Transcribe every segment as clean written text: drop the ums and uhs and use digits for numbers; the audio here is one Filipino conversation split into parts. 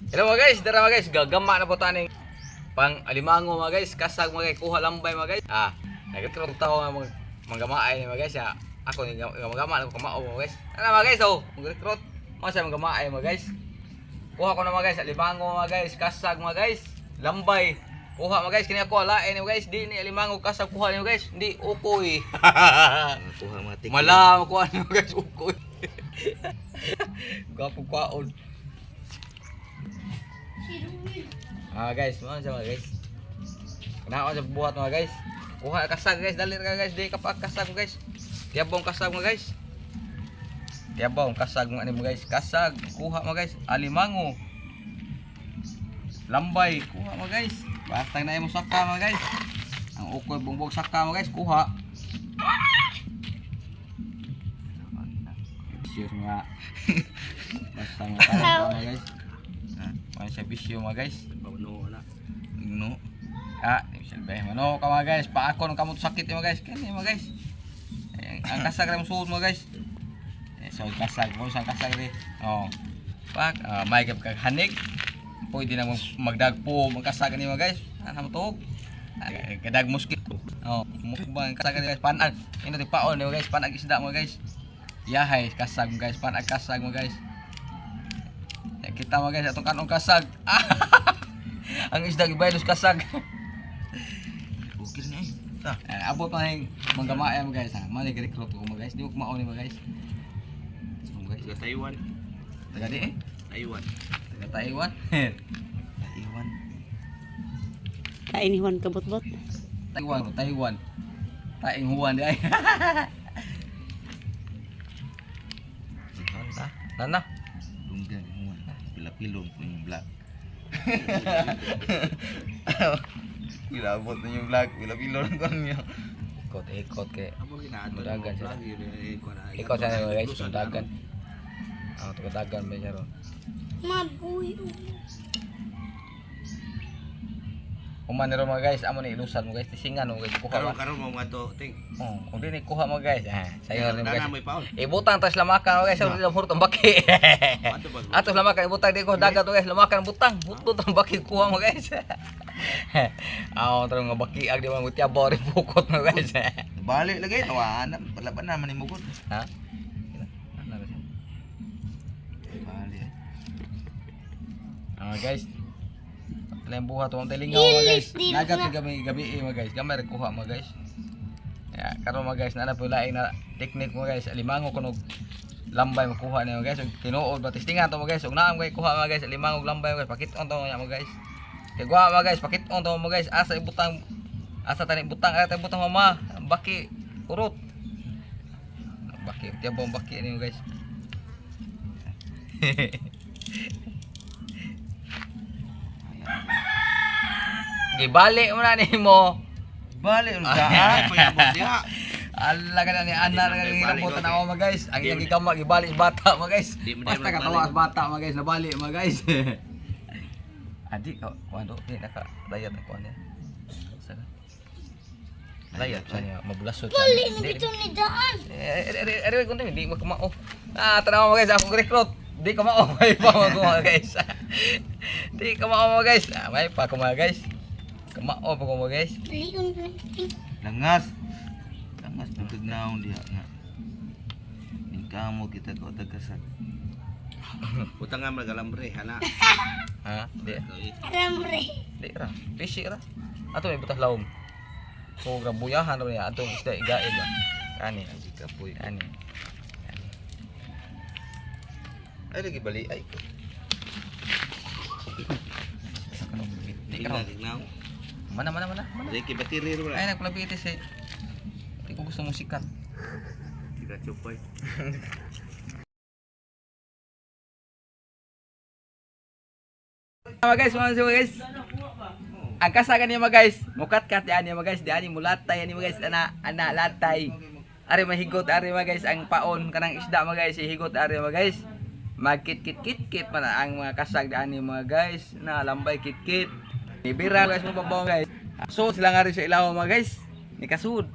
Hello mga guys, dara mga guys, gagama na po taning pang alimango mga guys, kasag mga guys, kuha lambay mga guys. Nagkatro tao mga manggamaay mga guys. Ako ni gamagama ako kamao mga guys. Ano mga guys, mag-recruit. Mo sa manggamaay mga guys. Kuha ko na mga guys, alimango mga guys, kasag mga guys, lambay. Kuha mga guys, kini ako alain mga guys, di ni alimango kasag kuha ni mga guys, hindi ukoy. Kuha mga tik. Malam kuha ni mga guys, ukoy. Gapo kwaon. Guys, mga sa mga guys. Kanaon sa buhat mga guys. Kuha kasag guys, dali ka guys, di ka pa kasag guys. Tiyabong kasag mga guys. Tiyabong kasag mga mga guys. Kasag, kuha mga guys, alimango. Lambay, kuha mga guys. Basta na mo saka mga guys. Ang ukoy bongbong saka mga guys, kuha. Bisyo nga. Basta mga guys. May sa bisyo mga guys. No. Silbeh mano ka mga guys. Paako nang kamot sakit mga guys. Kani mga guys. Ang kasag ra mo suod mga guys. So kasag mo sang kasag ri. Pak may kag hanig. Pwede na magdagpo magkasag ni mga guys. Ano mo tuog? Kadag mosquito. Mukbang kasag guys panag. Ino ti paon mga guys, panag isda mga guys. Yahay kasag mga guys, panag kasag mga guys. Kita mga guys atong kanong kasag. Ang isda gibaylos kasag. Ukir ni. Abot pa ng manggamaay mga guys. Mali recruit ko mga guys. Di mo kumaon ni mga guys. Taga Taiwan. Taga di Taiwan. Taga Taiwan. Taiwan. Kain Juan kabot-bot. Taiwan. Taing Huan di ay. Nana. Lunggan mo. Pila-pilong yung black. Gilabot na yung vlog. Pila-pilo lang ko niya. Ikot kay Dagan siya. Ikot siya mga guys. Dagan. Dagan ba siya ron. Mabuyo. Kuman nero mga guys, amo ni ilusan mo guys, tisingan mo guys, kuha. Karon mo nga to, ting. Kung di ni kuha mo guys, sayo rin guys. May paon. Ibutang tas lamakan guys, sa hurot ang baki. Atos lamakan ibutang di ko dagat to guys, lamakan butang, hutod ang baki kuha mo guys. Tara nga baki ag di mo tiabaw rin pukot mo guys. Balik lagi tawanan, wala pa naman imugod. Ha? Balik. Guys. Lain buhat tong telingaw mga guys. Nagat gabi mga guys. Gamay rin kuha mga guys. Karon mga guys, na laing na technique mga guys. Alimango kuno lambay makuha niyo mga guys. Tinuod ba testingan to mga guys. Ug naam kay kuha mga guys, alimango lambay mga guys. Pakit-on to mga guys. Kay guha mga guys, pakit-on to mga guys. Asa ibutang tani butang ata ibutang mama. Baki urot. Baki tiyabong baki niyo guys. Gibalik mo na nimo. Balik usaha payabot diha. Ala ka na ni ana na gilamutan ako mga guys. Ang iyang gikama gibalik sa bata mga guys. Basta katawa sa bata mga guys, nabalik mga guys. Adi ka kuando di naka layat ang kuan niya. Layat sa niya mabulasot. Bali na bito ni daan. Ere kuno hindi mo kumao. Tanaw mga guys, ako recruit. Di ka mao may pa mga guys. Di ka mao mga guys. May pa ko mga guys. Kamao pa ko mga guys. Liun na. Langas. Langas tugtog naon diha nga. Kamo kita ko tagasan. Utang nga magalambre hala. Di. Ramre. Di ra. Pisi ra. Ato may butas lawom. So grabuyahan ra niya atong isda igaid ba. Ani kapoy ani. Ay lagi bali ay. Di ka Tignaw. Mana. Diki batiri ro. Ay nagpalabitis eh. Hindi ko gusto musikat. Tiga chupoy. Mga guys, ang kasagan niya mga guys, mukat-kat yan niya mga guys, di ani mulatay yan mga guys, ana latay. Ari mahigot ari mga guys ang paon kanang isda mga guys, higot ari mga guys. Magkit-kit-kit man ang mga kasag di ani mga guys, na lambay kit-kit. Ibira guys mo babaw guys. So sila nga rin sa ilaw mga guys. Ni kasud.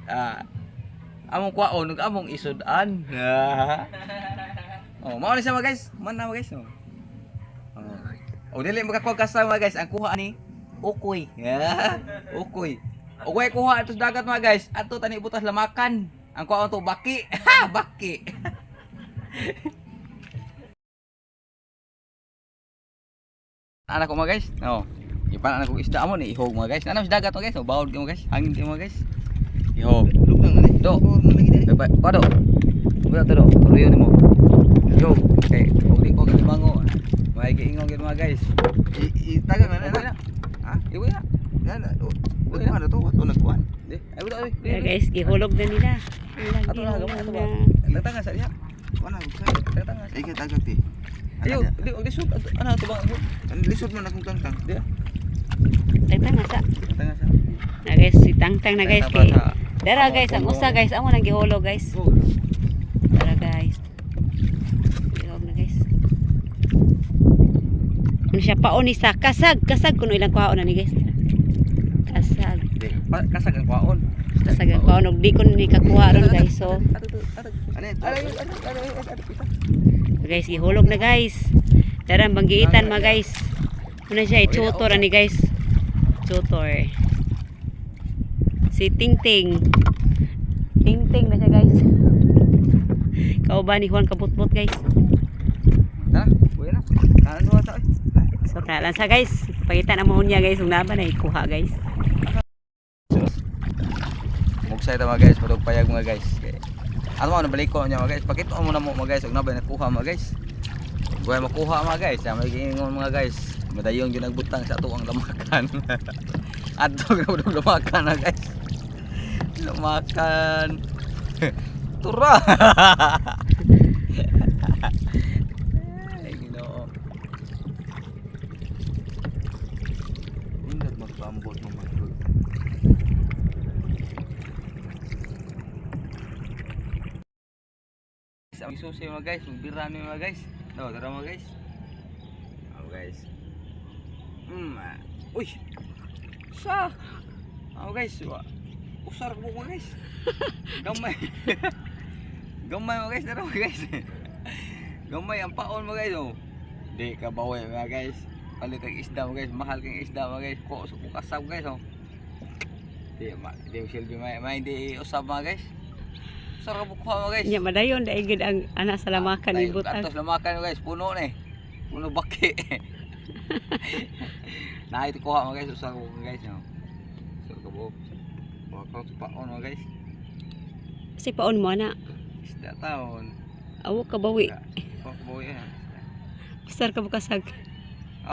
Among kwaon ug among isudan. Mao ni siya mga guys. Man na mga guys no. O dili makakuha kasama mga guys, ang kuha ni ukoy. Yeah. Ukoy. O kaya kuha ito sa dagat mga guys, ato tani butas lamakan. Ang kuha to baki. Ha, baki. Anak ko mga guys. No. Ipan anak ko isda mo ni ihog mga guys. Nanam sa dagat mga guys. O bawod mo guys. Hangin kayo mga guys. Ihog. Lugtang na ni. Do. Or na lagi dai. Pado. Wala to do. Kuruyo nimo. Yo. Okay. O di ko kalimango. May giingong gid mga guys. Itagan na na. Ha? Iwi na. Yan. Kuan na to. Wato nagkuan. Di. Ay wala oi. Yeah, guys, gihulog na nila. Ilang Ato na gamay ato ba. gihulog na. Latanga sa diha. Kuan na buksa. Latanga. Ay ka tagak ti. Ayo, di sud ano to bang? Ano lisod man akong tangtang. Di. Tangtang nga sa. Latanga sa. Na guys, si Tangtang na guys. Kay. Dara guys, ang usa guys. Amo nang gihulog guys. Dara guys. Gihulog na guys. Ano siya paon ni sa kasag. Kasag kuno ilang kwaon na ni guys. Kasag. Di. Kasag ang kwaon. Kasag ang kwaon. Og di ko ni kakuha ron guys. So, Ano ito? guys, ihulog na guys. Dara ang banggiitan mga guys. Ano siya, tutor ni guys. Tutor. Si Tingting. Tingting na siya guys. Kauban ni Juan Kabutbot guys. Ha? Buhay na. Ano sa oi? So talan sa guys. Pagitan ang mohon niya guys. Kung naman ay kuha guys. Mugsay ta mga guys, padug payag mga guys. Ano mo nabalik ko niya mga guys. Pakita mo na mo mga guys, ug nabay nakuha mga guys. Buhay makuha mga guys. Ya may giingon mga guys. Madayong gyud nagbutang sa tuwang lamakan. Adto gyud lamakan na guys. Lamakan. Tura. Ay Ginoo. Undad magpambot mo magpul. Ang susi mga guys, magbira ni mga guys. No, tara mga guys. Oh guys. Uy. Sa. Oh guys, usar ko mga guys. Gamay. Gamay mga guys, tara mga guys. Gamay ang paon mga guys oh. Di ka bawi mga guys. Palit ang isda mga guys, mahal kang isda mga guys. Ko sa kasab guys oh. Di silbi may di usab mga guys. Sarap bukuha mga guys. Nya madayon dai gid ang anak sa lamakan ni butang. Atos lamakan guys, puno ni. Puno baki. Nah itu kuha mga guys, usah ko guys no. So kabo. Kuha ko sa paon mga guys. Si paon mo na. Isda taon. Awo ka bawi. Kuha ko boy. Usar ka bukasag.